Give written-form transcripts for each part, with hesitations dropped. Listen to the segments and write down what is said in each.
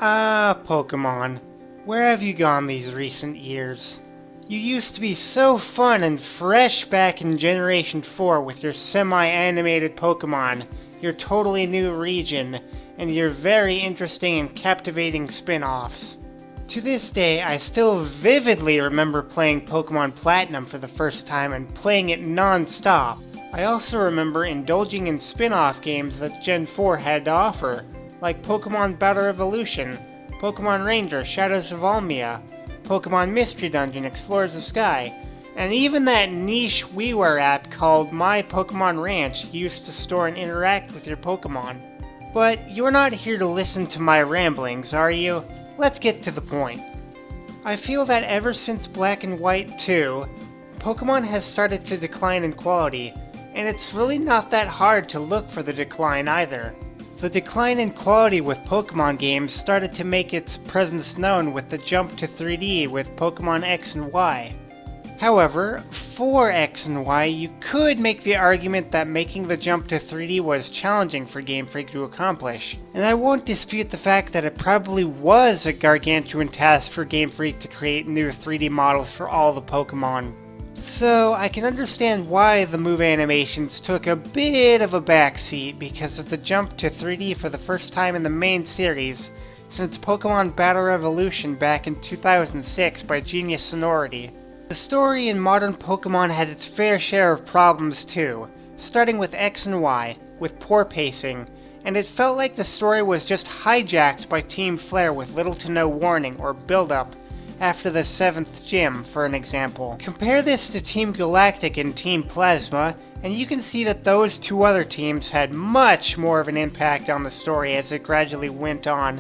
Ah, Pokémon, where have you gone these recent years? You used to be so fun and fresh back in Generation 4 with your semi-animated Pokémon, your totally new region, and your very interesting and captivating spin-offs. To this day, I still vividly remember playing Pokémon Platinum for the first time and playing it non-stop. I also remember indulging in spin-off games that Gen 4 had to offer, like Pokémon Battle Revolution, Pokémon Ranger Shadows of Almia, Pokémon Mystery Dungeon Explorers of Sky, and even that niche WiiWare app called My Pokémon Ranch used to store and interact with your Pokémon. But you're not here to listen to my ramblings, are you? Let's get to the point. I feel that ever since Black and White 2, Pokémon has started to decline in quality, and it's really not that hard to look for the decline either. The decline in quality with Pokémon games started to make its presence known with the jump to 3D with Pokémon X and Y. However, for X and Y, you could make the argument that making the jump to 3D was challenging for Game Freak to accomplish, and I won't dispute the fact that it probably was a gargantuan task for Game Freak to create new 3D models for all the Pokémon. So I can understand why the move animations took a bit of a backseat because of the jump to 3D for the first time in the main series since Pokémon Battle Revolution back in 2006 by Genius Sonority. The story in modern Pokémon has its fair share of problems too, starting with X and Y, with poor pacing, and it felt like the story was just hijacked by Team Flare with little to no warning or build-up after the 7th gym, for an example. Compare this to Team Galactic and Team Plasma, and you can see that those two other teams had much more of an impact on the story as it gradually went on,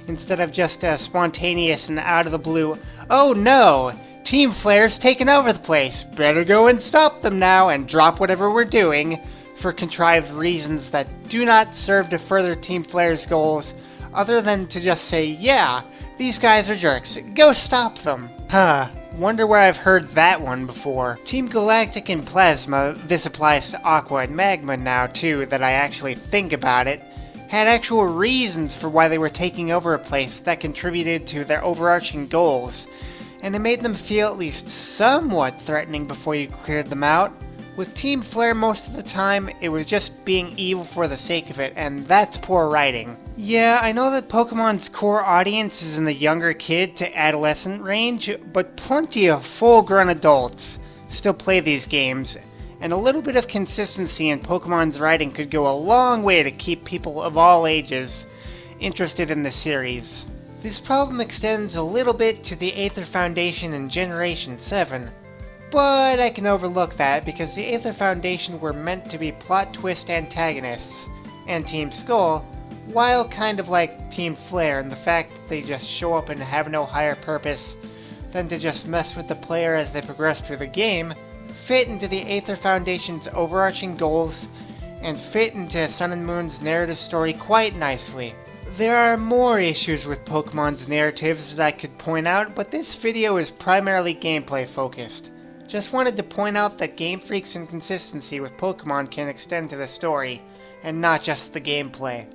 instead of just a spontaneous and out-of-the-blue, "Oh no! Team Flare's taken over the place, better go and stop them now and drop whatever we're doing," for contrived reasons that do not serve to further Team Flare's goals, other than to just say, "Yeah, these guys are jerks, go stop them." Wonder where I've heard that one before. Team Galactic and Plasma, this applies to Aqua and Magma now too, that I actually think about it, had actual reasons for why they were taking over a place that contributed to their overarching goals, and it made them feel at least somewhat threatening before you cleared them out. With Team Flare most of the time, it was just being evil for the sake of it, and that's poor writing. Yeah, I know that Pokemon's core audience is in the younger kid to adolescent range, but plenty of full-grown adults still play these games, and a little bit of consistency in Pokemon's writing could go a long way to keep people of all ages interested in the series. This problem extends a little bit to the Aether Foundation in Generation 7, but I can overlook that because the Aether Foundation were meant to be plot twist antagonists, and Team Skull, while kind of like Team Flare in the fact that they just show up and have no higher purpose than to just mess with the player as they progress through the game, fit into the Aether Foundation's overarching goals and fit into Sun and Moon's narrative story quite nicely. There are more issues with Pokemon's narratives that I could point out, but this video is primarily gameplay focused. Just wanted to point out that Game Freak's inconsistency with Pokemon can extend to the story, and not just the gameplay.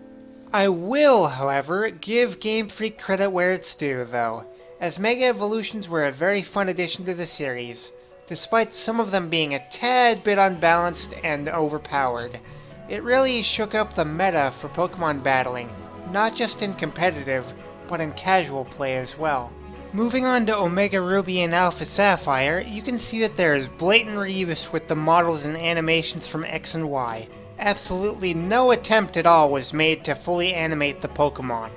I will, however, give Game Freak credit where it's due, though, as Mega Evolutions were a very fun addition to the series, despite some of them being a tad bit unbalanced and overpowered. It really shook up the meta for Pokemon battling, not just in competitive, but in casual play as well. Moving on to Omega Ruby and Alpha Sapphire, you can see that there is blatant reuse with the models and animations from X and Y. Absolutely no attempt at all was made to fully animate the Pokemon.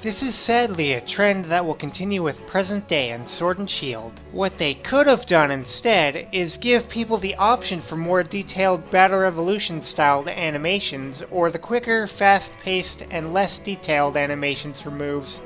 This is sadly a trend that will continue with present day and Sword and Shield. What they could have done instead is give people the option for more detailed Battle Revolution styled animations, or the quicker, fast-paced, and less detailed animations for moves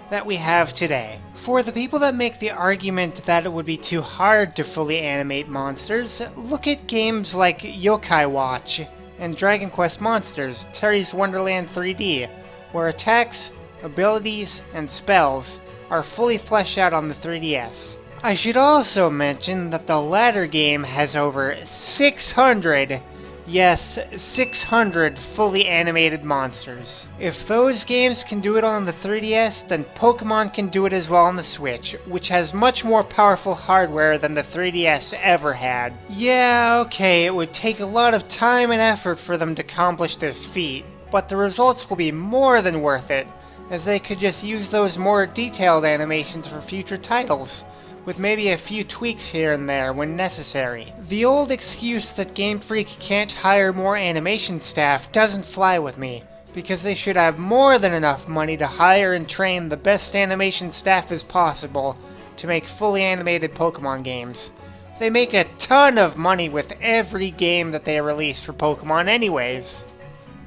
that we have today. For the people that make the argument that it would be too hard to fully animate monsters, look at games like Yokai Watch and Dragon Quest Monsters, Terry's Wonderland 3D, where attacks, abilities, and spells are fully fleshed out on the 3DS. I should also mention that the latter game has over 600 Yes, 600 fully animated monsters. If those games can do it on the 3DS, then Pokémon can do it as well on the Switch, which has much more powerful hardware than the 3DS ever had. Yeah, okay, it would take a lot of time and effort for them to accomplish this feat, but the results will be more than worth it, as they could just use those more detailed animations for future titles, with maybe a few tweaks here and there when necessary. The old excuse that Game Freak can't hire more animation staff doesn't fly with me, because they should have more than enough money to hire and train the best animation staff as possible to make fully animated Pokemon games. They make a ton of money with every game that they release for Pokemon anyways.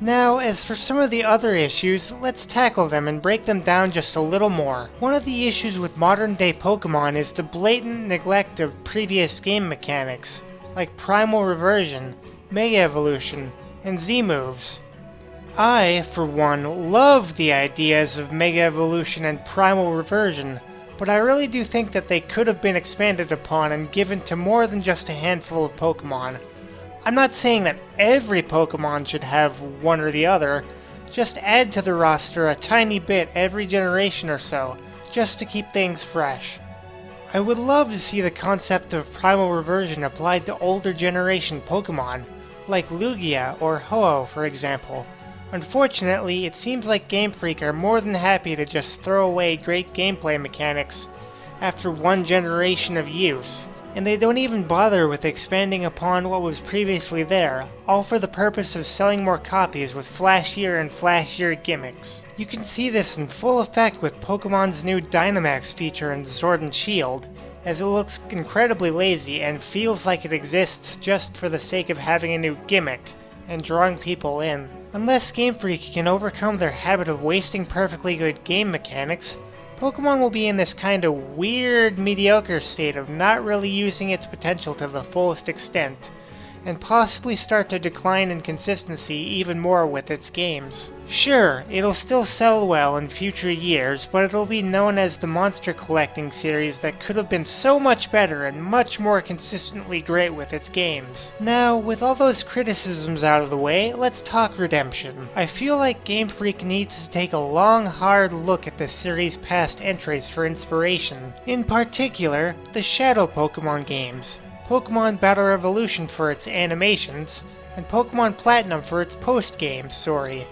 Now, as for some of the other issues, let's tackle them and break them down just a little more. One of the issues with modern-day Pokemon is the blatant neglect of previous game mechanics, like Primal Reversion, Mega Evolution, and Z-Moves. I, for one, love the ideas of Mega Evolution and Primal Reversion, but I really do think that they could have been expanded upon and given to more than just a handful of Pokemon. I'm not saying that every Pokemon should have one or the other, just add to the roster a tiny bit every generation or so, just to keep things fresh. I would love to see the concept of Primal Reversion applied to older generation Pokemon, like Lugia or Ho-Oh for example. Unfortunately, it seems like Game Freak are more than happy to just throw away great gameplay mechanics after one generation of use. And they don't even bother with expanding upon what was previously there, all for the purpose of selling more copies with flashier and flashier gimmicks. You can see this in full effect with Pokemon's new Dynamax feature in Sword and Shield, as it looks incredibly lazy and feels like it exists just for the sake of having a new gimmick and drawing people in. Unless Game Freak can overcome their habit of wasting perfectly good game mechanics, Pokemon will be in this kind of weird, mediocre state of not really using its potential to the fullest extent, and possibly start to decline in consistency even more with its games. Sure, it'll still sell well in future years, but it'll be known as the monster collecting series that could have been so much better and much more consistently great with its games. Now, with all those criticisms out of the way, let's talk redemption. I feel like Game Freak needs to take a long, hard look at the series' past entries for inspiration. In particular, the Shadow Pokemon games, Pokemon Battle Revolution for its animations, and Pokemon Platinum for its post-game story,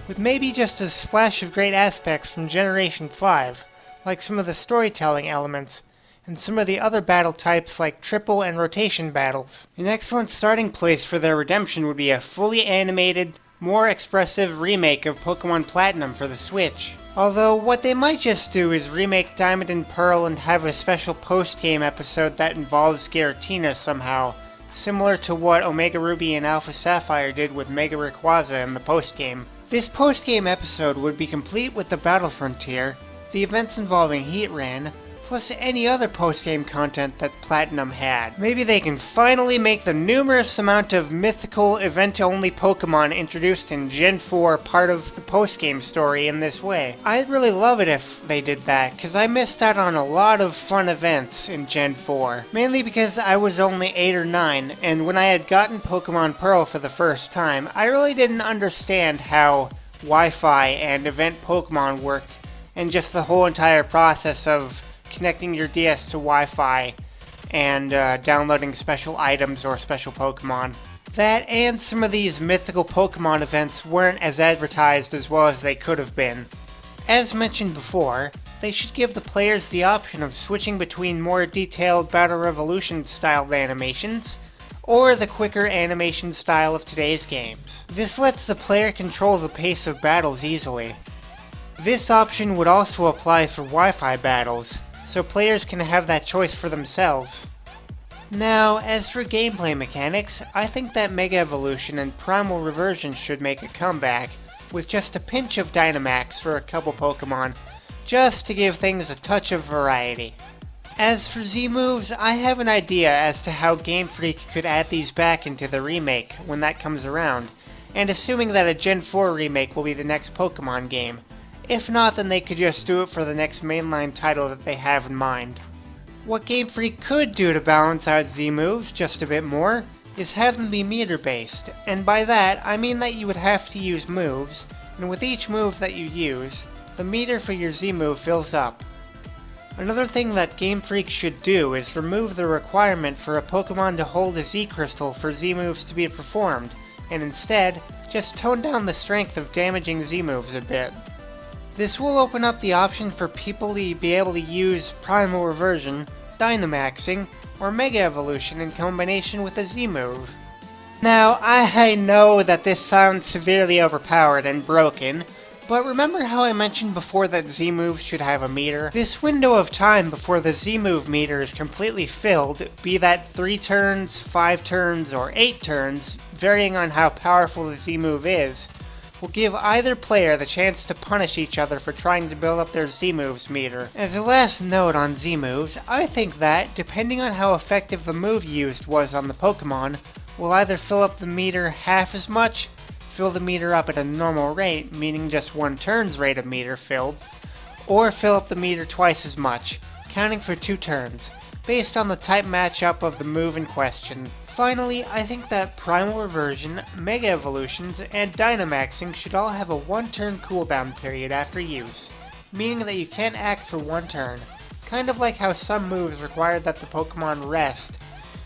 with maybe just a splash of great aspects from Generation 5, like some of the storytelling elements, and some of the other battle types like triple and rotation battles. An excellent starting place for their redemption would be a fully animated, more expressive remake of Pokemon Platinum for the Switch. Although, what they might just do is remake Diamond and Pearl and have a special post-game episode that involves Giratina somehow, similar to what Omega Ruby and Alpha Sapphire did with Mega Rayquaza in the post-game. This post-game episode would be complete with the Battle Frontier, the events involving Heatran, plus any other post-game content that Platinum had. Maybe they can finally make the numerous amount of mythical, event-only Pokemon introduced in Gen 4 part of the post-game story in this way. I'd really love it if they did that, because I missed out on a lot of fun events in Gen 4. Mainly because I was only 8 or 9, and when I had gotten Pokemon Pearl for the first time, I really didn't understand how Wi-Fi and event Pokemon worked, and just the whole entire process of connecting your DS to Wi-Fi and downloading special items or special Pokemon. That and some of these mythical Pokemon events weren't as advertised as well as they could have been. As mentioned before, they should give the players the option of switching between more detailed Battle Revolution styled animations or the quicker animation style of today's games. This lets the player control the pace of battles easily. This option would also apply for Wi-Fi battles, so players can have that choice for themselves. Now, as for gameplay mechanics, I think that Mega Evolution and Primal Reversion should make a comeback, with just a pinch of Dynamax for a couple Pokemon, just to give things a touch of variety. As for Z-Moves, I have an idea as to how Game Freak could add these back into the remake when that comes around, and assuming that a Gen 4 remake will be the next Pokemon game. If not, then they could just do it for the next mainline title that they have in mind. What Game Freak could do to balance out Z-Moves just a bit more is have them be meter-based, and by that I mean that you would have to use moves, and with each move that you use, the meter for your Z-move fills up. Another thing that Game Freak should do is remove the requirement for a Pokemon to hold a Z-Crystal for Z-moves to be performed, and instead, just tone down the strength of damaging Z-moves a bit. This will open up the option for people to be able to use Primal Reversion, Dynamaxing, or Mega Evolution in combination with a Z-move. Now, I know that this sounds severely overpowered and broken, but remember how I mentioned before that Z-moves should have a meter? This window of time before the Z-move meter is completely filled, be that 3 turns, 5 turns, or 8 turns, varying on how powerful the Z-move is, will give either player the chance to punish each other for trying to build up their Z-moves meter. As a last note on Z-moves, I think that, depending on how effective the move used was on the Pokemon, will either fill up the meter half as much, fill the meter up at a normal rate, meaning just 1 turn's rate of meter filled, or fill up the meter twice as much, counting for 2 turns, based on the type matchup of the move in question. Finally, I think that Primal Reversion, Mega Evolutions, and Dynamaxing should all have a 1-turn cooldown period after use, meaning that you can't act for 1 turn, kind of like how some moves require that the Pokemon rest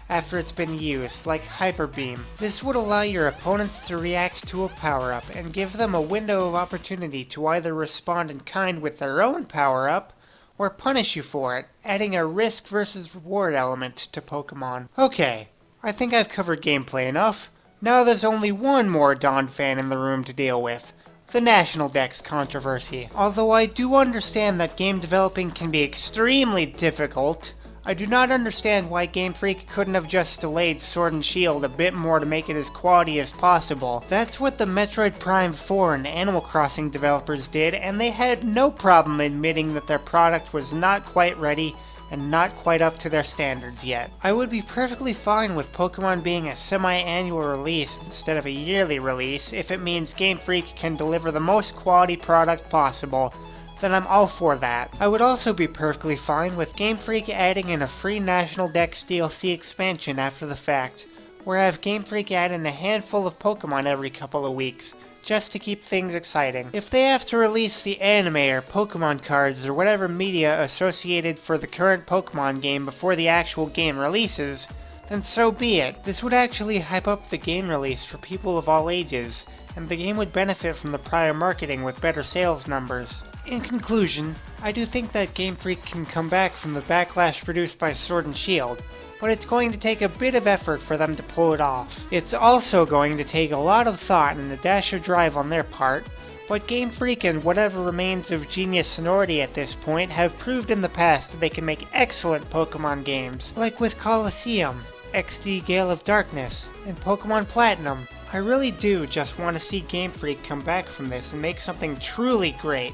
after it's been used, like Hyper Beam. This would allow your opponents to react to a power-up and give them a window of opportunity to either respond in kind with their own power-up, or punish you for it, adding a risk versus reward element to Pokemon. Okay, I think I've covered gameplay enough. Now there's only one more Dawn fan in the room to deal with. The National Dex controversy. Although I do understand that game developing can be extremely difficult, I do not understand why Game Freak couldn't have just delayed Sword and Shield a bit more to make it as quality as possible. That's what the Metroid Prime 4 and Animal Crossing developers did, and they had no problem admitting that their product was not quite ready and not quite up to their standards yet. I would be perfectly fine with Pokemon being a semi-annual release instead of a yearly release if it means Game Freak can deliver the most quality product possible. Then I'm all for that. I would also be perfectly fine with Game Freak adding in a free National Dex DLC expansion after the fact, where I have Game Freak add in a handful of Pokemon every couple of weeks, just to keep things exciting. If they have to release the anime or Pokemon cards or whatever media associated for the current Pokemon game before the actual game releases, then so be it. This would actually hype up the game release for people of all ages, and the game would benefit from the prior marketing with better sales numbers. In conclusion, I do think that Game Freak can come back from the backlash produced by Sword and Shield, but it's going to take a bit of effort for them to pull it off. It's also going to take a lot of thought and a dash of drive on their part, but Game Freak and whatever remains of Genius Sonority at this point have proved in the past that they can make excellent Pokemon games, like with Colosseum, XD Gale of Darkness, and Pokemon Platinum. I really do just want to see Game Freak come back from this and make something truly great.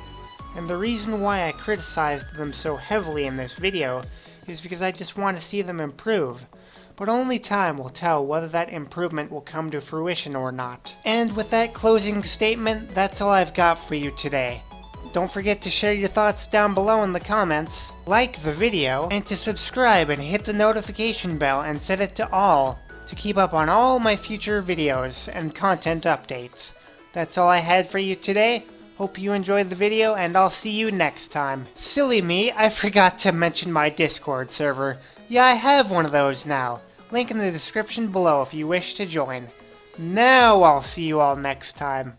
And the reason why I criticized them so heavily in this video is because I just want to see them improve. But only time will tell whether that improvement will come to fruition or not. And with that closing statement, that's all I've got for you today. Don't forget to share your thoughts down below in the comments, like the video, and to subscribe and hit the notification bell and set it to all to keep up on all my future videos and content updates. That's all I had for you today. Hope you enjoyed the video, and I'll see you next time. Silly me, I forgot to mention my Discord server. Yeah, I have one of those now. Link in the description below if you wish to join. Now I'll see you all next time.